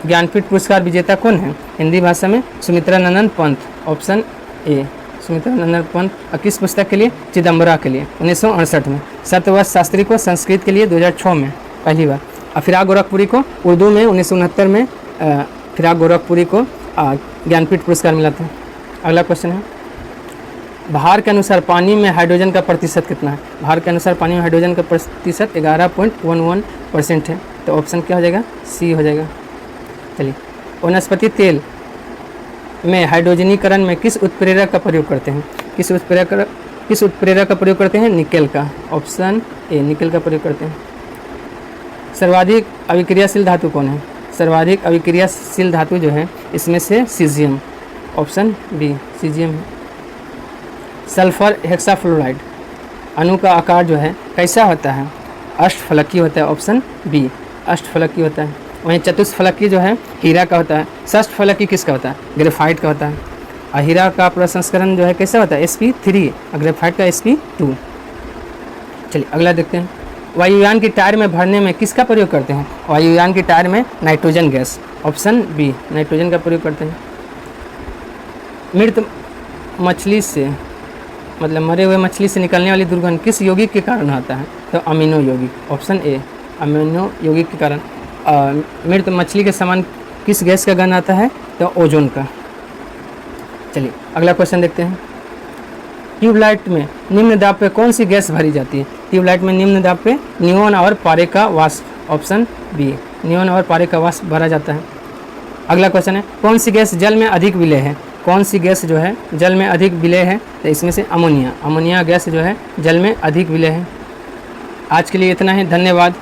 A: ज्ञानपीठ पुरस्कार विजेता कौन है? हिंदी भाषा में सुमित्रा नंदन पंत। ऑप्शन ए, सुमित्रा नंदन पंत। और किस पुस्तक के लिए? चिदम्बरा के लिए, 1968 में। सत्यव्रत शास्त्री को संस्कृत के लिए 2006 में पहली बार। और फिराक गोरखपुरी को उर्दू में 1969 में फिराक गोरखपुरी को ज्ञानपीठ पुरस्कार मिला था। अगला क्वेश्चन है, भार के अनुसार पानी में हाइड्रोजन का प्रतिशत कितना है? भार के अनुसार पानी में हाइड्रोजन का प्रतिशत 11.11% है। तो ऑप्शन क्या हो जाएगा? सी हो जाएगा। चलिए, वनस्पति तेल में हाइड्रोजनीकरण में किस उत्प्रेरक का प्रयोग करते हैं? किस उत्प्रेरक का प्रयोग करते हैं? निकेल का। ऑप्शन ए, निकेल का प्रयोग करते हैं। सर्वाधिक अभिक्रियाशील धातु कौन है? सर्वाधिक अभिक्रियाशील धातु जो है इसमें से सीजियम। ऑप्शन बी, सीजियम है। सल्फर हेक्साफ्लोराइड अणु का आकार जो है कैसा होता है? अष्टफलकी होता है। ऑप्शन बी, अष्टफलकी होता है। वहीं चतुष्फलकी जो है हीरा का होता है। षष्ठफलकी किसका होता है? ग्रेफाइट का होता है। और हीरा का प्रसंस्करण जो है कैसा होता है? sp3 और ग्रेफाइट का sp2। चलिए अगला देखते हैं, वायुयान की टायर में भरने में किसका प्रयोग करते हैं? वायुयान की टायर में nitrogen gas. Option B, nitrogen का प्रयोग करते हैं। मृत मछली से मतलब मरे हुए मछली से निकलने वाली दुर्गंध किस यौगिक के कारण आता है? तो अमीनो यौगिक। ऑप्शन ए, अमीनो यौगिक के कारण। मृत मछली के समान किस गैस का गंध आता है? तो ओजोन का। चलिए अगला क्वेश्चन देखते हैं, ट्यूबलाइट में निम्न दाब पे कौन सी गैस भरी जाती है? ट्यूबलाइट में निम्न दाब पे नियोन और पारे का वाष्प। ऑप्शन बी, नियोन और पारे का वाष्प भरा जाता है। अगला क्वेश्चन है, कौन सी गैस जल में अधिक विलेय है? कौन सी गैस जो है जल में अधिक विलेय है? तो इसमें से अमोनिया। अमोनिया गैस जो है जल में अधिक विलेय है। आज के लिए इतना ही, धन्यवाद।